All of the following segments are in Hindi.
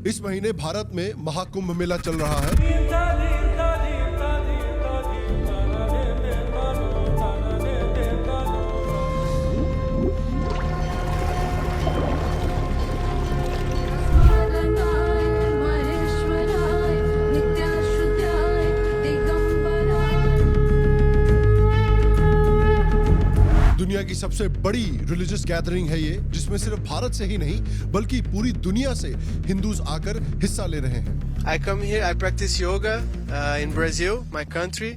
इस महीने भारत में महाकुंभ मेला चल रहा है। दुनिया की सबसे बड़ी रिलीजियस गैदरिंग है ये, जिसमें सिर्फ भारत से ही नहीं बल्कि पूरी दुनिया से हिंदूज आकर हिस्सा ले रहे हैं। I come here, I practice yoga in Brazil, my country,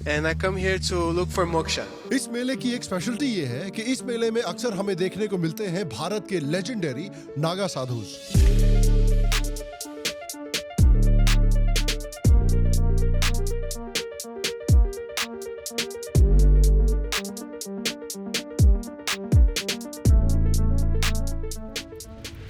and I come here to look for moksha. इस मेले की एक स्पेशलिटी ये है कि इस मेले में अक्सर हमें देखने को मिलते हैं भारत के लेजेंडरी नागा साधुस।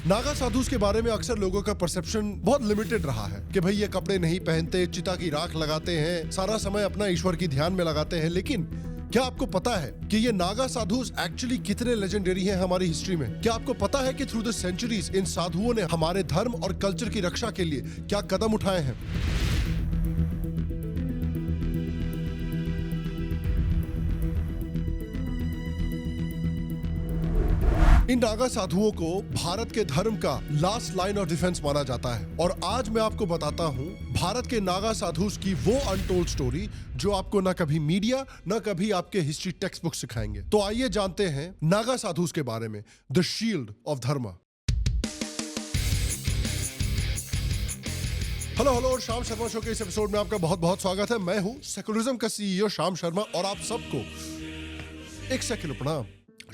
नागा साधुस के बारे में अक्सर लोगों का परसेप्शन बहुत लिमिटेड रहा है कि भाई ये कपड़े नहीं पहनते, चिता की राख लगाते हैं, सारा समय अपना ईश्वर की ध्यान में लगाते हैं। लेकिन क्या आपको पता है कि ये नागा साधुस एक्चुअली कितने लेजेंडरी हैं हमारी हिस्ट्री में? क्या आपको पता है कि थ्रू द सेंचुरीज इन साधुओं ने हमारे धर्म और कल्चर की रक्षा के लिए क्या कदम उठाए हैं? इन नागा साधुओं को भारत के धर्म का लास्ट लाइन ऑफ डिफेंस माना जाता है और आज मैं आपको बताता हूं भारत के नागा साधुस की वो अनटोल्ड स्टोरी जो आपको ना कभी मीडिया ना कभी आपके हिस्ट्री टेक्स्ट बुक सिखाएंगे। तो आइए जानते हैं नागा साधुस के बारे में, द शील्ड ऑफ धर्म। हेलो और शाम शर्मा शो के इस एपिसोड में आपका बहुत बहुत स्वागत है। मैं हूं सेकुलरिज्म का सीईओ शाम शर्मा और आप सबको एक सेकंड प्रणाम।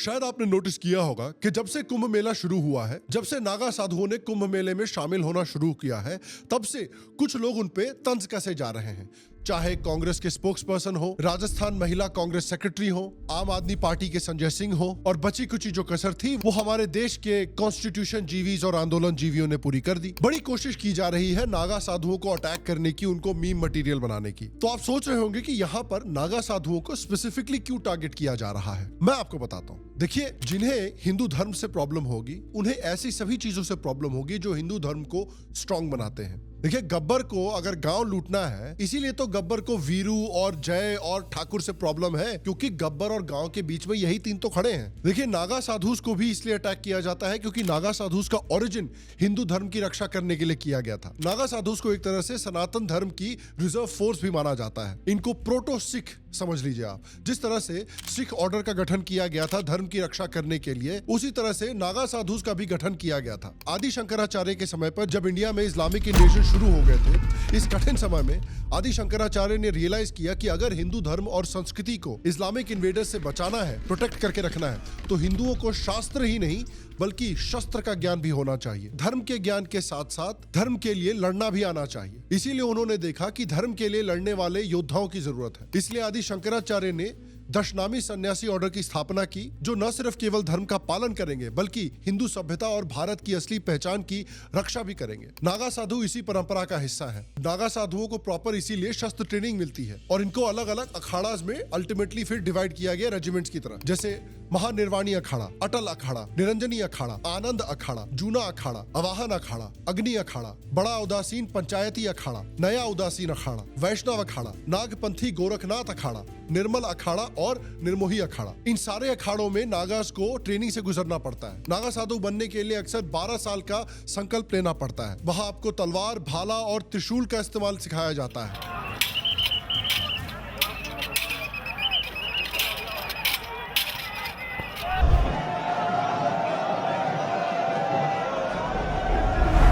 शायद आपने नोटिस किया होगा कि जब से कुंभ मेला शुरू हुआ है, जब से नागा साधुओं ने कुंभ मेले में शामिल होना शुरू किया है, तब से कुछ लोग उन पे तंज कसे जा रहे हैं। चाहे कांग्रेस के स्पोक्स पर्सन हो, राजस्थान महिला कांग्रेस सेक्रेटरी हो, आम आदमी पार्टी के संजय सिंह हो, और बची कुची जो कसर थी वो हमारे देश के कॉन्स्टिट्यूशन जीवीज और आंदोलन जीवियों ने पूरी कर दी। बड़ी कोशिश की जा रही है नागा साधुओं को अटैक करने की, उनको मीम मटेरियल बनाने की। तो आप सोच रहे होंगे कि यहाँ पर नागा साधुओं को स्पेसिफिकली क्यों टारगेट किया जा रहा है। मैं आपको बताता हूँ। देखिए, जिन्हें हिंदू धर्म से प्रॉब्लम होगी उन्हें ऐसी सभी चीजों से प्रॉब्लम होगी जो हिंदू धर्म को स्ट्रांग बनाते हैं। देखिए, गब्बर को अगर गांव लूटना है, इसीलिए तो गब्बर को वीरू और जय और ठाकुर से प्रॉब्लम है, क्योंकि गब्बर और गांव के बीच में यही तीन तो खड़े हैं। देखिए, नागा साधुस को भी इसलिए अटैक किया जाता है क्योंकि नागा साधुस का ओरिजिन हिंदू धर्म की रक्षा करने के लिए किया गया था। नागा साधुस को एक तरह से सनातन धर्म की रिजर्व फोर्स भी माना जाता है। इनको प्रोटो सिख समझ लीजिए आप। जिस तरह से सिख ऑर्डर का गठन किया गया था धर्म की रक्षा करने के लिए, उसी तरह से नागा साधुस का भी गठन किया गया था। आदि शंकराचार्य के समय पर जब इंडिया में इस्लामिक इन्वेजन शुरू हो गए थे, इस कठिन समय में आदि शंकराचार्य ने रियलाइज किया कि अगर हिंदू धर्म और संस्कृति को इस्लामिक इन्वेडर्स से बचाना है, प्रोटेक्ट करके रखना है, तो हिंदुओं को शास्त्र ही नहीं बल्कि शस्त्र का ज्ञान भी होना चाहिए। धर्म के ज्ञान के साथ साथ धर्म के लिए लड़ना भी आना चाहिए। इसीलिए उन्होंने देखा कि धर्म के लिए लड़ने वाले योद्धाओं की जरूरत है। इसलिए आदि शंकराचार्य ने दशनामी सन्यासी ऑर्डर की स्थापना की, जो न सिर्फ केवल धर्म का पालन करेंगे बल्कि हिंदू सभ्यता और भारत की असली पहचान की रक्षा भी करेंगे। नागा साधु इसी परंपरा का हिस्सा है। नागा साधुओं को प्रॉपर इसीलिए शस्त्र ट्रेनिंग मिलती है और इनको अलग अलग अखाड़ास में अल्टीमेटली फिर डिवाइड किया गया रेजिमेंट्स की तरह, जैसे महानिर्वाणी अखाड़ा, अटल अखाड़ा, निरंजनी अखाड़ा, आनंद अखाड़ा, जूना अखाड़ा, अवाहन अखाड़ा, अग्नि अखाड़ा, बड़ा उदासीन पंचायती अखाड़ा, नया उदासीन अखाड़ा, वैष्णव अखाड़ा, नागपंथी गोरखनाथ अखाड़ा, निर्मल अखाड़ा और निर्मोही अखाड़ा। इन सारे अखाड़ों में नागास को ट्रेनिंग से गुजरना पड़ता है। नागा साधु बनने के लिए अक्सर 12 साल का संकल्प लेना पड़ता है। वहां आपको तलवार, भाला और त्रिशूल का इस्तेमाल सिखाया जाता है।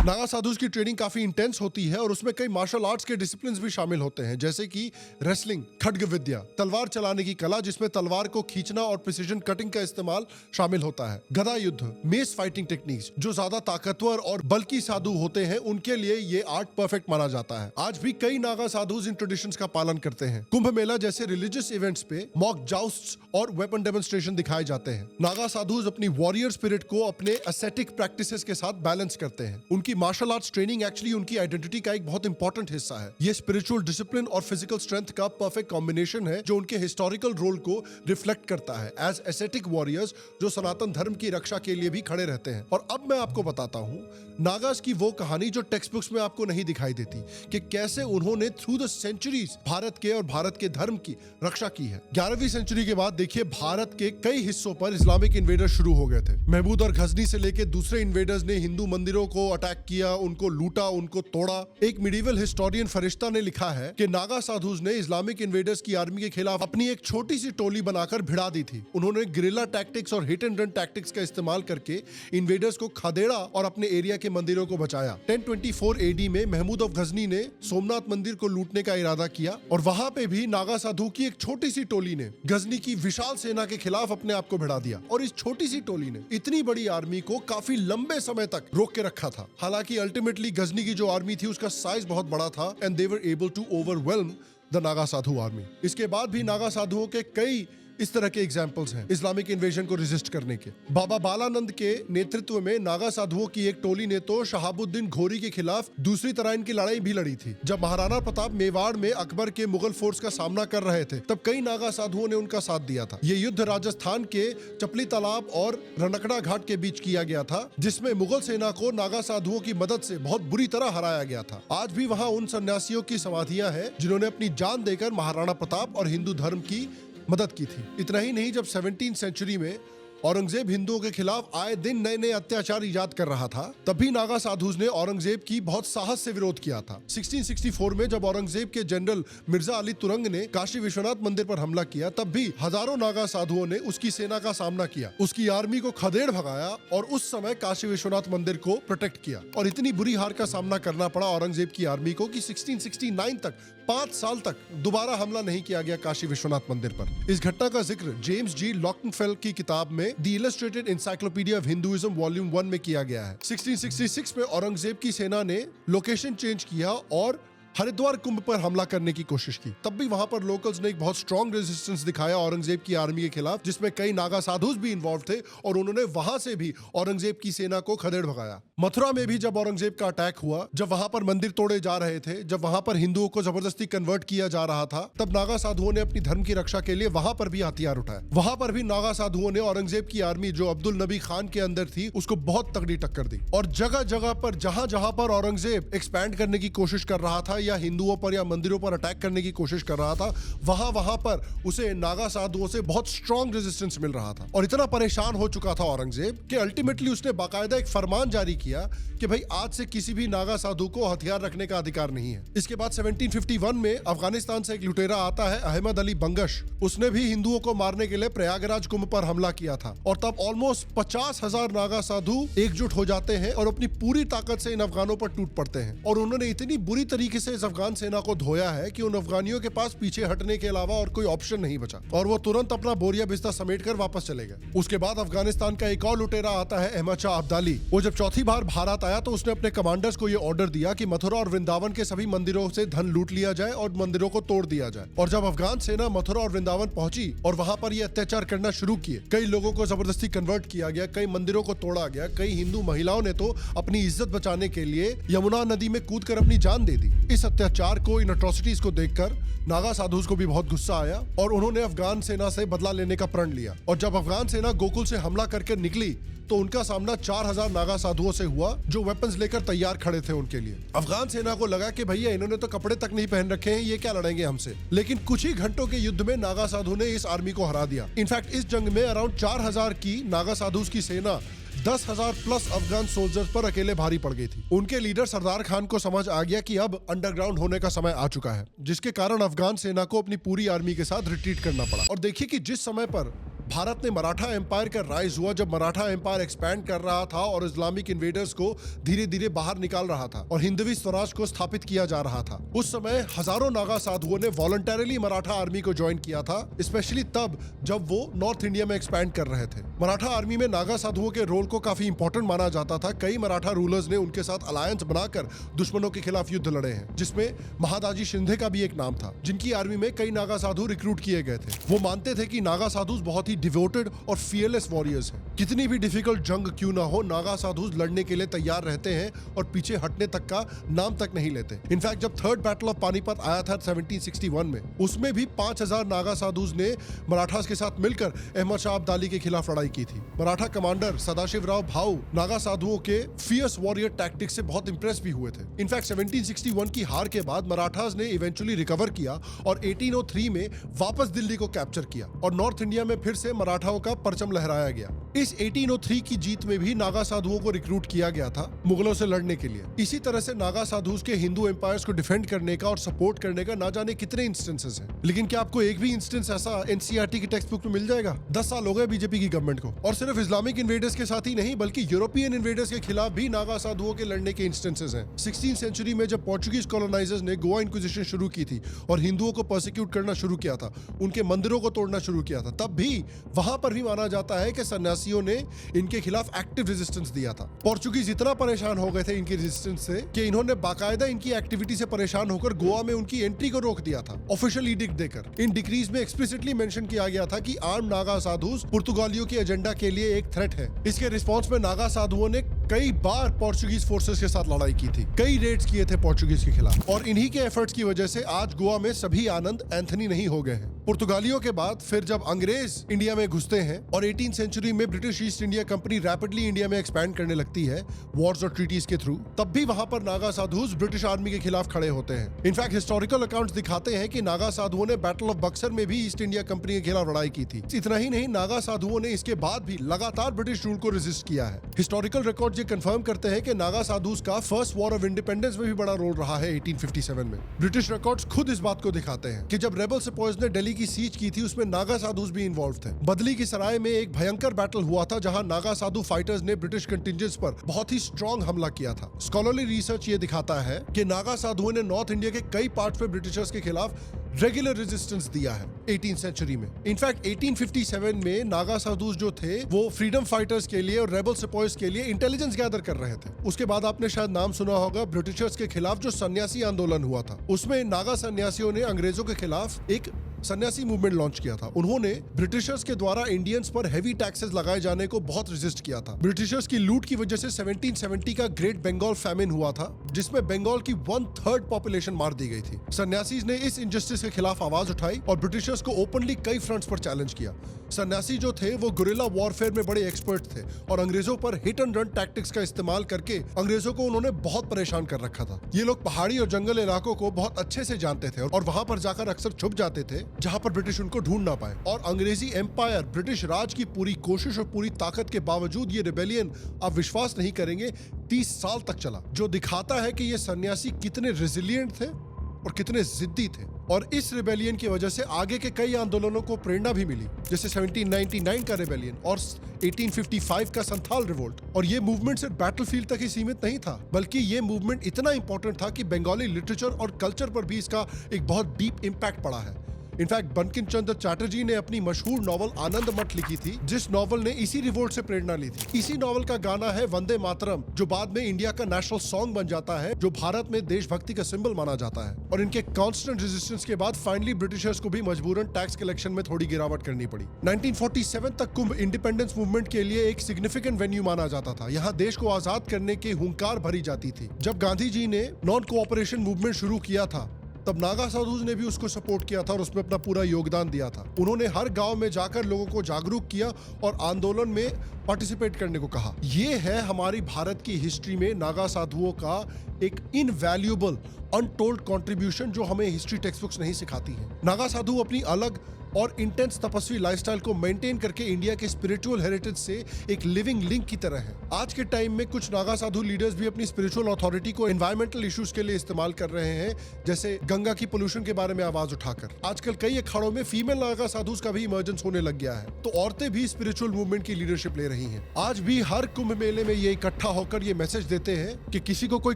नागा साधुस की ट्रेनिंग काफी इंटेंस होती है और उसमें कई मार्शल आर्ट्स के डिसिप्लिन्स भी शामिल होते हैं, जैसे कि रेसलिंग, खड्ग विद्या, तलवार चलाने की कला जिसमें तलवार को खींचना और प्रिसीजन कटिंग का इस्तेमाल शामिल होता है, गदा युद्ध, मेस फाइटिंग टेक्निक्स। जो ज्यादा ताकतवर और बल्कि साधु होते हैं उनके लिए ये आर्ट परफेक्ट माना जाता है। आज भी कई नागा साधुस इन ट्रेडिशंस का पालन करते हैं। कुंभ मेला जैसे रिलीजियस इवेंट्स पे मॉक जाउस्ट्स और वेपन डेमोन्स्ट्रेशन दिखाए जाते हैं। नागा साधुस अपनी वॉरियर स्पिरिट को अपने ascetic प्रैक्टिसेस के साथ बैलेंस करते हैं। उनकी उनकी मार्शल आर्ट्स ट्रेनिंग एक्चुअली उनकी आइडेंटिटी का एक बहुत इंपॉर्टेंट हिस्सा है। ये स्पिरिचुअल डिसिप्लिन और फिजिकल स्ट्रेंथ का परफेक्ट कॉम्बिनेशन है जो उनके हिस्टोरिकल रोल को रिफ्लेक्ट करता है एज एसेटिक वॉरियर्स जो सनातन धर्म की रक्षा के लिए भी खड़े रहते हैं। और अब मैं आपको बताता हूँ नागास की वो कहानी जो टेक्स्ट बुक्स में आपको नहीं दिखाई देती कि कैसे उन्होंने थ्रू द सेंचुरीज भारत के और भारत के धर्म की रक्षा की है। 11वीं सेंचुरी के बाद देखिए भारत के कई हिस्सों पर इस्लामिक इन्वेडर्स शुरू हो गए थे। महमूद और गजनी से लेकर दूसरे इन्वेडर्स ने हिंदू मंदिरों को अटैक किया, उनको लूटा, उनको तोड़ा। एक मिडिवल हिस्टोरियन फरिश्ता ने लिखा है कि नागा साधुस ने इस्लामिक इन्वेडर्स की आर्मी के खिलाफ अपनी एक छोटी सी टोली बनाकर भिड़ा दी थी। उन्होंने गिरिल्ला टैक्टिक्स और हिट एंड रन टैक्टिक्स का इस्तेमाल करके इन्वेडर्स को खदेड़ा और अपने एरिया के मंदिरों को बचाया। 1024 एडी में महमूद ऑफ गजनी ने सोमनाथ मंदिर को लूटने का इरादा किया और वहां पे भी नागा साधु की एक छोटी सी टोली ने गजनी की विशाल सेना के खिलाफ अपने आप को भिड़ा दिया। और इस छोटी सी टोली ने इतनी बड़ी आर्मी को काफी लंबे समय तक रोक के रखा था। हालांकि अल्टीमेटली गजनी की जो आर्मी थी उसका साइज बहुत बड़ा था and they were able to overwhelm the Naga sadhu army. इसके बाद भी नागा साधुओं के कई इस तरह के एग्जाम्पल्स हैं इस्लामिक इन्वेजन को रेजिस्ट करने के। बाबा बालानंद के नेतृत्व में नागा साधुओं की एक टोली ने तो शहाबुद्दीन घोरी के खिलाफ दूसरी तराइन की लड़ाई भी लड़ी थी। जब महाराणा प्रताप मेवाड़ में अकबर के मुगल फोर्स का सामना कर रहे थे तब कई नागा साधुओं ने उनका साथ दिया था। ये युद्ध राजस्थान के चपली तालाब और रणकड़ा घाट के बीच किया गया था जिसमें मुगल सेना को नागा साधुओं की मदद से बहुत बुरी तरह हराया गया था। आज भी वहाँ उन सन्यासियों की समाधियां हैं जिन्होंने अपनी जान देकर महाराणा प्रताप और हिंदू धर्म की मदद की थी। इतना ही नहीं, जब 17वीं सेंचुरी में औरंगजेब हिंदुओं के खिलाफ आए दिन नए नए अत्याचार ईजाद कर रहा था तब भी नागा साधुस ने औरंगजेब की बहुत साहस से विरोध किया था। 1664 में जब औरंगजेब के जनरल मिर्जा अली तुरंग ने काशी विश्वनाथ मंदिर पर हमला किया तब भी हजारों नागा साधुओं ने उसकी सेना का सामना किया, उसकी आर्मी को खदेड़ भगाया और उस समय काशी विश्वनाथ मंदिर को प्रोटेक्ट किया। और इतनी बुरी हार का सामना करना पड़ा औरंगजेब की आर्मी को कि 1669 तक 5 साल तक दोबारा हमला नहीं किया गया काशी विश्वनाथ मंदिर पर। इस घटना का जिक्र जेम्स जी लॉकनफेल की किताब में the illustrated encyclopedia of Hinduism volume 1 में किया गया है। 1666 में औरंगजेब की सेना ने लोकेशन चेंज किया और हरिद्वार कुंभ पर हमला करने की कोशिश की। तब भी वहां पर लोकल्स ने एक बहुत स्ट्रॉन्ग रेजिस्टेंस दिखाया औरंगजेब की आर्मी के खिलाफ, जिसमें कई नागा साधुस भी इन्वॉल्व थे और उन्होंने वहां से भी औरंगजेब की सेना को खदेड़ भगाया। मथुरा में भी जब औरंगजेब का अटैक हुआ, जब वहां पर मंदिर तोड़े जा रहे थे, जब वहां पर हिंदुओं को जबरदस्ती कन्वर्ट किया जा रहा था, तब नागा साधुओं ने अपनी धर्म की रक्षा के लिए वहां पर भी हथियार उठाए। वहां पर भी नागा साधुओं ने औरंगजेब की आर्मी जो अब्दुल नबी खान के अंदर थी उसको बहुत तगड़ी टक्कर दी। और जगह जगह पर जहां जहां पर औरंगजेब एक्सपैंड करने की कोशिश कर रहा था या हिंदुओं पर मंदिरों पर अटैक करने की कोशिश कर रहा था, वहां पर उसे नागा साधुओं से बहुत स्ट्रॉन्ग रेजिस्टेंस मिल रहा था। और इतना परेशान हो चुका था औरंगजेब कि अल्टीमेटली उसने बाकायदा एक फरमान जारी किया कि भाई आज से किसी भी नागा साधु को हथियार रखने का अधिकार नहीं है। इसके बाद 1751 में अफगानिस्तान से एक लुटेरा आता है अहमद अली बंगश। उसने भी हिंदुओं को मारने के लिए प्रयागराज कुंभ पर हमला किया था और तब ऑलमोस्ट 50,000 नागा साधु एकजुट हो जाते हैं और अपनी पूरी ताकत से इन अफगानों पर टूट पड़ते हैं। और उन्होंने इतनी बुरी तरीके से इस अफगान सेना को धोया है कि उन अफगानियों के पास पीछे हटने के अलावा और कोई ऑप्शन नहीं बचा और वो तुरंत अपना बोरिया बिस्तर समेटकर वापस चले गए। उसके बाद अफगानिस्तान का एक और लुटेरा आता है अहमद शाह अब्दाली। वो जब चौथी बार भारत आया तो उसने अपने कमांडर्स को ये ऑर्डर दिया कि मथुरा और वृंदावन के सभी मंदिरों से धन लूट लिया जाए और मंदिरों को तोड़ दिया जाए। और जब अफगान सेना मथुरा और वृंदावन पहुंची और वहां पर ये अत्याचार करना शुरू किए, कई लोगों को जबरदस्ती कन्वर्ट किया गया, कई मंदिरों को तोड़ा गया, कई हिंदू महिलाओं ने तो अपनी इज्जत बचाने के लिए यमुना नदी में कूदकर अपनी जान दे दी। इस अत्याचार को, इन अट्रॉसिटीज को देखकर नागा साधुस को भी बहुत गुस्सा आया और उन्होंने अफगान सेना से बदला लेने का प्रण लिया। और जब अफगान सेना गोकुल से हमला करके निकली तो उनका सामना 4000 नागा साधुओं से हुआ जो वेपन्स लेकर तैयार खड़े थे उनके लिए। अफगान सेना को लगा कि भैया इन्होंने तो कपड़े तक नहीं पहन रखे हैं, ये क्या लड़ेंगे हमसे। लेकिन कुछ ही घंटों के युद्ध में नागा साधु ने इस आर्मी को हरा दिया। इनफैक्ट इस जंग में अराउंड 4000 की नागा साधुस की सेना 10,000 प्लस अफगान सोल्जर्स पर अकेले भारी पड़ गई थी। उनके लीडर सरदार खान को समझ आ गया कि अब अंडरग्राउंड होने का समय आ चुका है, जिसके कारण अफगान सेना को अपनी पूरी आर्मी के साथ रिट्रीट करना पड़ा। और देखिए कि जिस समय पर भारत ने मराठा एम्पायर का राइज हुआ, जब मराठा एम्पायर एक्सपैंड कर रहा था और इस्लामिक इन्वेडर्स को धीरे धीरे बाहर निकाल रहा था और हिंदवी स्वराज को स्थापित किया जा रहा था, उस समय हजारों नागा साधुओं ने वॉलंटरीली मराठा आर्मी को ज्वाइन किया था, स्पेशली तब जब वो नॉर्थ इंडिया में एक्सपैंड कर रहे थे। मराठा आर्मी में नागा साधुओं के रोल को काफी इंपॉर्टेंट माना जाता था। कई मराठा रूलर्स ने उनके साथ अलायंस बनाकर दुश्मनों के खिलाफ युद्ध लड़े हैं, जिसमें महादाजी शिंदे का भी एक नाम था, जिनकी आर्मी में कई नागा साधु रिक्रूट किए गए थे। वो मानते थे कि नागा साधु बहुत ही डिवोटेड और फियरलेस वॉरियर्स हैं। कितनी भी डिफिकल्ट जंग क्यों ना हो, नागा साधुस लड़ने के लिए तैयार रहते हैं और पीछे हटने तक का नाम तक नहीं लेते। इनफैक्ट जब थर्ड बैटल ऑफ पानीपत आया था 1761 में, उसमें भी 5000 नागा साधुस ने मराठास के साथ मिलकर अहमद शाह अब्दाली के खिलाफ लड़ाई की थी। मराठा कमांडर सदाशिवराव भाऊ नागा साधुओं के फियर्स वॉरियर टैक्टिक्स से बहुत इंप्रेस भी हुए थे। इनफैक्ट 1761 की हार के बाद मराठास ने इवेंचुअली रिकवर किया और 1803 में वापस दिल्ली को कैप्चर किया और नॉर्थ इंडिया में फिर से मराठाओं का परचम लहराया गया। इस 1803 की जीत में भी नागा साधुओं को रिक्रूट किया गया था मुगलों से लड़ने के लिए। इसी तरह से नागा साधुस के हिंदू एम्पायर्स को डिफेंड करने का और सपोर्ट करने का ना जाने कितने इंस्टेंसेस हैं। लेकिन क्या आपको एक भी इंस्टेंस ऐसा एनसीईआरटी की टेक्स्ट बुक में मिल जाएगा? 10 साल हो गए बीजेपी की गवर्नमेंट को, और सिर्फ इस्लामिक इन्वेडर्स के साथ ही नहीं बल्कि यूरोपियन इन्वेडर्स के खिलाफ भी नागा साधुओं के लड़ने के इंस्टेंसेस हैं। 16th सेंचुरी में जब पोर्चुगीज कॉलोनाइजर्स ने गोवा इंक्विजिशन शुरू की थी और हिंदुओं को परसिक्यूट करना शुरू किया था, उनके मंदिरों को तोड़ना शुरू किया था, तब भी वहां पर भी माना जाता है कि सन्यासियों ने इनके खिलाफ एक्टिव रेजिस्टेंस दिया था। पोर्चुगीज इतना परेशान हो गए थे इनकी रेजिस्टेंस से कि इन्होंने बाकायदा इनकी एक्टिविटी से परेशान होकर गोवा में उनकी एंट्री को रोक दिया था, ऑफिशियल एडिक्ट देकर। इन डिक्रीज में एक्सप्लिसिटली मेंशन किया गया था कि आर्म नागा साधुस पुर्तगालियों के एजेंडा के लिए एक थ्रेट है। इसके रिस्पॉन्स में नागा साधुओं ने कई बार पोर्चुगीज फोर्सेस के साथ लड़ाई की थी, कई रेड्स किए थे पोर्चुगीज के खिलाफ, और इन्हीं के एफर्ट्स की वजह से आज गोवा में सभी आनंद एंथनी नहीं हो गए हैं। पुर्तगालियों के बाद फिर जब अंग्रेज इंडिया में घुसते हैं और 18th सेंचुरी में British east India company rapidly India में एक्सपैंड करने लगती है वॉर्स और ट्रीटीज के थ्रू, तब भी वहां पर नागा साधुस ब्रिटिश आर्मी के खिलाफ खड़े होते हैं। इनफैक्ट हिस्टोरिकल अकाउंट्स दिखाते हैं कि नागा साधुओं ने बैटल ऑफ बक्सर में भी ईस्ट इंडिया कंपनी के खिलाफ लड़ाई की थी। इतना ही नहीं, नागा साधुओं ने इसके बाद भी लगातार ब्रिटिश रूल को रेजिस्ट किया है। हिस्टोरिकल रिकॉर्ड ये कंफर्म करते हैं कि नागा साधुस का फर्स्ट वॉर ऑफ इंडिपेंडेंस में भी बड़ा रोल रहा है 1857 में। ब्रिटिश रिकॉर्ड्स खुद इस बात को दिखाते हैं कि जब रेबल सिपॉइज ने दिल्ली की सीज की थी उसमें नागा साधुस भी इन्वॉल्व थे। बदली की सराय में एक भयंकर बैटल हुआ था जहां नागा साधु फाइटर्स ने ब्रिटिश कंटिंजेंट्स पर बहुत ही स्ट्रॉन्ग हमला किया था। स्कॉलरली रिसर्च ये दिखाता है कि नागा साधुओं ने नॉर्थ इंडिया के कई पार्ट्स में ब्रिटिशर्स के खिलाफ रेगुलर रेजिस्टेंस दिया है 18th सेंचुरी में। इनफैक्ट 1857 में नागा साधुस जो थे वो फ्रीडम फाइटर्स के लिए और रेबल सिपॉइज के लिए इंटेलिजेंस गैदर कर रहे थे। उसके बाद आपने शायद नाम सुना होगा ब्रिटिशर्स के खिलाफ जो सन्यासी आंदोलन हुआ था, उसमें नागा सन्यासियों ने अंग्रेजों के खिलाफ एक सन्यासी मूवमेंट लॉन्च किया था। उन्होंने ब्रिटिशर्स के द्वारा इंडियंस पर हेवी टैक्सेस लगाए जाने को बहुत रेजिस्ट किया था। ब्रिटिशर्स की लूट की वजह से 1770 का ग्रेट बंगाल फैमिन हुआ था जिसमें बंगाल की 1/3 पॉपुलेशन मार दी गई थी। सन्यासीज ने इस इनजस्टिस के खिलाफ आवाज उठाई और ब्रिटिशर्स को ओपनली कई फ्रंट्स पर चैलेंज किया। सन्यासी जो थे वो गुरिल्ला वॉरफेयर में बड़े एक्सपर्ट थे और अंग्रेजों पर हिट एंड रन टैक्टिक्स का इस्तेमाल करके अंग्रेजों को उन्होंने बहुत परेशान कर रखा था। ये लोग पहाड़ी और जंगल इलाकों को बहुत अच्छे से जानते थे और वहां पर जाकर अक्सर छुप जाते थे जहां पर ब्रिटिश उनको ढूंढ ना पाए। और अंग्रेजी एम्पायर, ब्रिटिश राज की पूरी कोशिश और पूरी ताकत के बावजूद ये रिबेलियन, आप विश्वास नहीं करेंगे, 30 साल तक चला, जो दिखाता है कि ये सन्यासी कितने रेजिलिएंट थे और कितने जिद्दी थे। और इस रिबेलियन की वजह से आगे के कई आंदोलनों को प्रेरणा भी मिली, जैसे 1799 का रिबेलियन और 1855 का संथाल रिवोल्ट। और ये मूवमेंट सिर्फ बैटलफील्ड तक ही सीमित नहीं था, बल्कि ये मूवमेंट इतना इंपॉर्टेंट था कि बंगाली लिटरेचर और कल्चर पर भी इसका एक बहुत डीप इम्पैक्ट पड़ा है। इनफैक्ट बंकिम चंद्र चैटर्जी ने अपनी मशहूर नॉवल आनंद मठ लिखी थी, जिस नॉवल ने इसी रिवोल्ट से प्रेरणा ली थी। इसी नॉवल का गाना है वंदे मातरम, जो बाद में इंडिया का नेशनल सॉन्ग बन जाता है, जो भारत में देशभक्ति का सिंबल माना जाता है। और इनके कांस्टेंट रेजिस्टेंस के बाद फाइनली ब्रिटिशर्स को भी मजबूरन टैक्स कलेक्शन में थोड़ी गिरावट करनी पड़ी। 1947 तक कुंभ इंडिपेंडेंस मूवमेंट के लिए एक सिग्निफिकेंट वेन्यू माना जाता था। यहाँ देश को आजाद करने की हुंकार भरी जाती थी। जब गांधी जी ने नॉन कोऑपरेशन मूवमेंट शुरू किया था तब नागा साधुस ने भी उसको सपोर्ट किया था और उसमें अपना पूरा योगदान दिया था। उन्होंने हर गांव में जाकर लोगों को जागरूक किया और आंदोलन में पार्टिसिपेट करने को कहा। ये है हमारी भारत की हिस्ट्री में नागा साधुओं का एक इनवैल्यूएबल अनटोल्ड कंट्रीब्यूशन जो हमें हिस्ट्री टेक्स्ट बुक्स नहीं सिखाती है। नागा साधु अपनी अलग और इंटेंस तपस्वी लाइफस्टाइल को मेंटेन करके इंडिया के स्पिरिचुअल हेरिटेज से एक लिविंग लिंक की तरह है। आज के टाइम में कुछ नागा साधु लीडर्स भी अपनी स्पिरिचुअल अथॉरिटी को एनवायरमेंटल इश्यूज के लिए इस्तेमाल कर रहे हैं, जैसे गंगा की पोल्यूशन के बारे में आवाज उठाकर। आजकल कई अखाड़ों में फीमेल नागा साधुस का भी इमर्जेंस होने लग गया है, तो औरतें भी स्पिरिचुअल मूवमेंट की लीडरशिप ले रही हैं। आज भी हर कुंभ मेले में ये इकट्ठा होकर ये मैसेज देते हैं कि किसी को कोई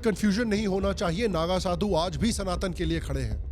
कंफ्यूजन नहीं होना चाहिए, नागा साधु आज भी सनातन के लिए खड़े हैं।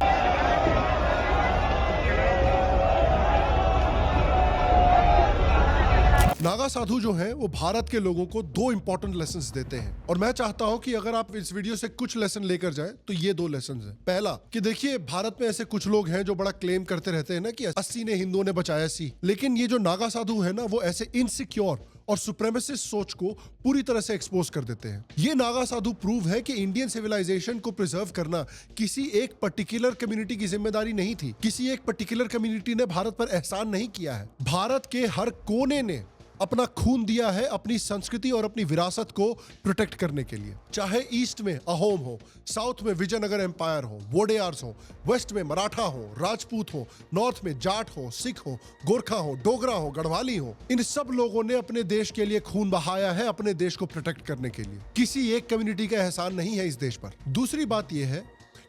नागा साधु जो हैं वो भारत के लोगों को 2 इंपॉर्टेंट लेसन्स देते हैं और मैं चाहता हूं कि अगर आप इस वीडियो से कुछ लेसन लेकर जाएं तो ये 2 लेसन्स हैं। पहला कि देखिए भारत में ऐसे कुछ लोग हैं जो बड़ा क्लेम करते रहते हैं ना कि 80 ने हिंदुओं ने बचाया सी, लेकिन ये जो नागा साधु है ना वो ऐसे इनसिक्योर और सुप्रेमेसिस्ट सोच को पूरी तरह से एक्सपोज कर देते हैं। ये नागा साधु प्रूव है कि इंडियन सिविलाइजेशन को प्रिजर्व करना किसी एक पर्टिकुलर कम्युनिटी की जिम्मेदारी नहीं थी। किसी एक पर्टिकुलर कम्युनिटी ने भारत पर एहसान नहीं किया है। भारत के हर कोने ने अपना खून दिया है अपनी संस्कृति और अपनी विरासत को प्रोटेक्ट करने के लिए। चाहे ईस्ट में अहोम हो, साउथ में विजयनगर एम्पायर हो, वोडेयार्स हो, वेस्ट में मराठा हो, राजपूत हो, नॉर्थ में जाट हो, सिख हो, गोरखा हो, डोगरा हो, गढ़वाली हो, इन सब लोगों ने अपने देश के लिए खून बहाया है अपने देश को प्रोटेक्ट करने के लिए। किसी एक कम्युनिटी का एहसान नहीं है इस देश पर। दूसरी बात यह है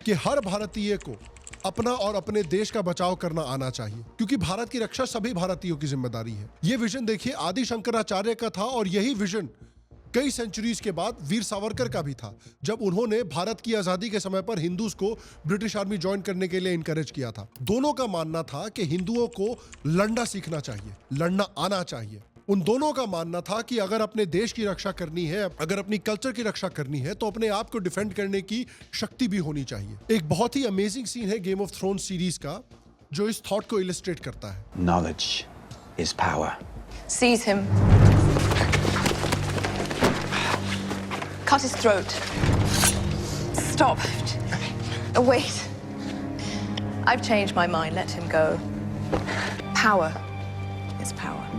कि हर भारतीय को अपना और अपने देश का बचाव करना आना चाहिए, क्योंकि भारत की रक्षा सभी भारतीयों की जिम्मेदारी है। यह विजन देखिए आदि शंकराचार्य का था और यही विजन कई सेंचुरीज के बाद वीर सावरकर का भी था, जब उन्होंने भारत की आजादी के समय पर हिंदूज को ब्रिटिश आर्मी ज्वाइन करने के लिए इनकरेज किया था। दोनों का मानना था कि हिंदुओं को लड़ना सीखना चाहिए, लड़ना आना चाहिए। उन दोनों का मानना था कि अगर अपने देश की रक्षा करनी है, अगर अपनी कल्चर की रक्षा करनी है, तो अपने आप को डिफेंड करने की शक्ति भी होनी चाहिए। एक बहुत ही अमेजिंग सीन है गेम ऑफ थ्रोन्स सीरीज का जो इस थॉट को इलस्ट्रेट करता है। Knowledge is power. Seize him. Cut his throat. Stop. Wait. I've changed my mind. Let him go. Power is power.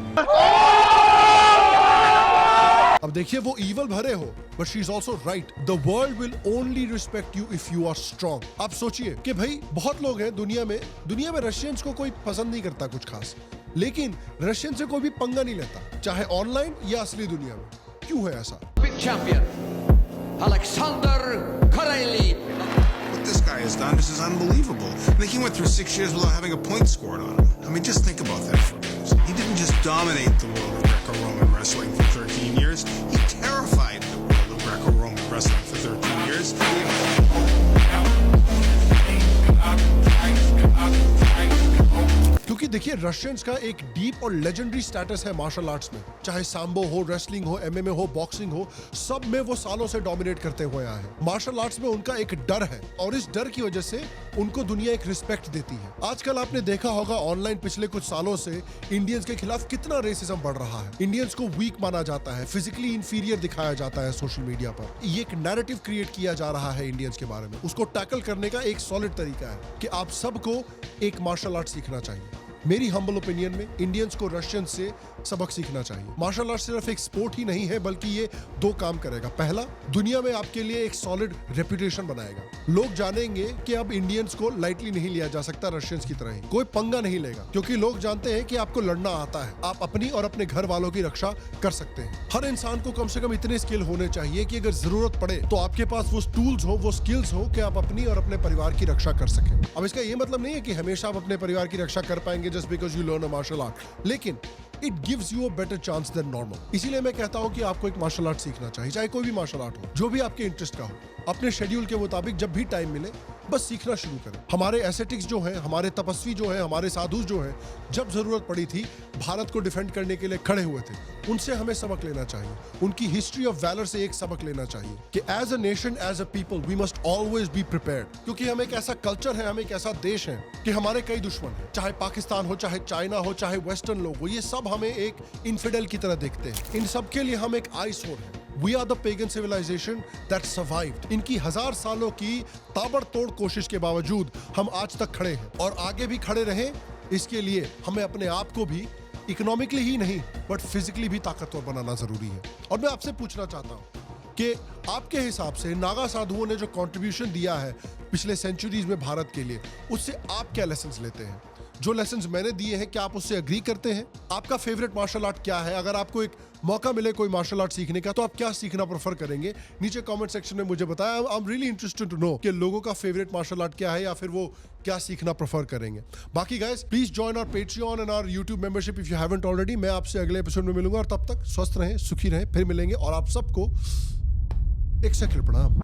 अब देखिए वो इवल भरे हो, but she is also right. The world will only respect you if you are strong. आप सोचिए कि भाई बहुत लोग हैं दुनिया में रशियंस को कोई पसंद नहीं करता कुछ खास, लेकिन रशियन से कोई भी पंगा नहीं लेता, चाहे ऑनलाइन या असली दुनिया में। क्यों है ऐसा? Big champion, Alexander Kareli. What this guy has done, this is unbelievable. I think he went through 6 years without having a point scored on him. I mean, just think about that for a minute. He didn't just dominate the world of Greco-Roman wrestling for 13 years. He terrified the world of Greco-Roman wrestling for 13 years. क्योंकि देखिए रशियंस का एक डीप और लेजेंडरी स्टेटस है मार्शल आर्ट्स में, चाहे सांबो हो, रेसलिंग हो, एमएमए हो, बॉक्सिंग हो, सब में वो सालों से डोमिनेट करते हुए आए हैं। मार्शल आर्ट्स में उनका एक डर है और इस डर की वजह से उनको दुनिया एक रिस्पेक्ट देती है। आजकल आपने देखा होगा ऑनलाइन पिछले कुछ सालों से इंडियंस के खिलाफ कितना रेसिज्म बढ़ रहा है। इंडियंस को वीक माना जाता है, फिजिकली इंफीरियर दिखाया जाता है सोशल मीडिया पर। ये एक नैरेटिव क्रिएट किया जा रहा है इंडियंस के बारे में। उसको टैकल करने का एक सॉलिड तरीका है कि आप सबको एक मार्शल आर्ट सीखना चाहिए। मेरी हम्बल ओपिनियन में इंडियंस को रशियन से सबक सीखना चाहिए। मार्शल आर्ट सिर्फ एक स्पोर्ट ही नहीं है, बल्कि ये 2 काम करेगा। पहला, दुनिया में आपके लिए एक सॉलिड रेपुटेशन बनाएगा। लोग जानेंगे कि अब इंडियंस को लाइटली नहीं लिया जा सकता रशियंस की तरह ही। कोई पंगा नहीं लेगा, क्योंकि लोग जानते हैं कि आपको लड़ना आता है, आप अपनी और अपने घर वालों की रक्षा कर सकते हैं। हर इंसान को कम से कम इतने स्किल होने चाहिए कि अगर जरूरत पड़े तो आपके पास वो टूल्स हो, वो स्किल्स हो कि आप अपनी और अपने परिवार की रक्षा कर सकें। अब इसका ये मतलब नहीं है कि हमेशा आप अपने परिवार की रक्षा कर पाएंगे just because you learn a martial art, लेकिन it gives you a better chance than normal। इसीलिए मैं कहता हूं कि आपको एक मार्शल आर्ट सीखना चाहिए, चाहे कोई भी मार्शल आर्ट हो, जो भी आपके इंटरेस्ट का हो। अपने शेड्यूल के मुताबिक जब भी टाइम मिले बस सीखना शुरू करें। हमारे एसेटिक्स जो हैं, हमारे तपस्वी जो हैं, हमारे साधु जो हैं, जब जरूरत पड़ी थी भारत को डिफेंड करने के लिए खड़े हुए थे। उनसे हमें सबक लेना चाहिए, उनकी हिस्ट्री ऑफ वैलर से एक सबक लेना चाहिए कि as a nation, as a people, we must always be prepared. क्योंकि हम एक ऐसा कल्चर है, हम एक ऐसा देश है कि हमारे कई दुश्मन हैं, चाहे पाकिस्तान हो, चाहे चाइना हो, चाहे वेस्टर्न लोग हो, ये सब हमें एक इन्फिडेल की तरह देखते हैं। इन सब के लिए हम एक आईसोर है। We are the pagan civilization that survived। इनकी 1000 सालों की ताबड़तोड़ कोशिश के बावजूद हम आज तक खड़े हैं और आगे भी खड़े रहें। इसके लिए हमें अपने आप को भी इकोनॉमिकली ही नहीं बट फिजिकली भी ताकतवर बनाना जरूरी है। और मैं आपसे पूछना चाहता हूं कि आपके हिसाब से नागा साधुओं ने जो कंट्रीब्यूशन दिया है पिछले सेंचुरीज में भारत के लिए, उससे आप क्या लेसन्स लेते हैं? जो लेसन्स मैंने दिए हैं, क्या आप उससे एग्री करते हैं? आपका फेवरेट मार्शल आर्ट क्या है? अगर आपको एक मौका मिले कोई मार्शल आर्ट सीखने का, तो आप क्या सीखना प्रेफर करेंगे? नीचे कमेंट सेक्शन में मुझे बताया। I am really interested to know कि लोगों का फेवरेट मार्शल आर्ट क्या है या फिर वो क्या सीखना प्रेफर करेंगे। बाकी guys, please join our Patreon and our YouTube membership if you haven't already. मैं आपसे अगले एपिसोड में मिलूंगा और तब तक स्वस्थ रहें, सुखी रहें। फिर मिलेंगे और आप सबको एक सेकंड प्रणाम।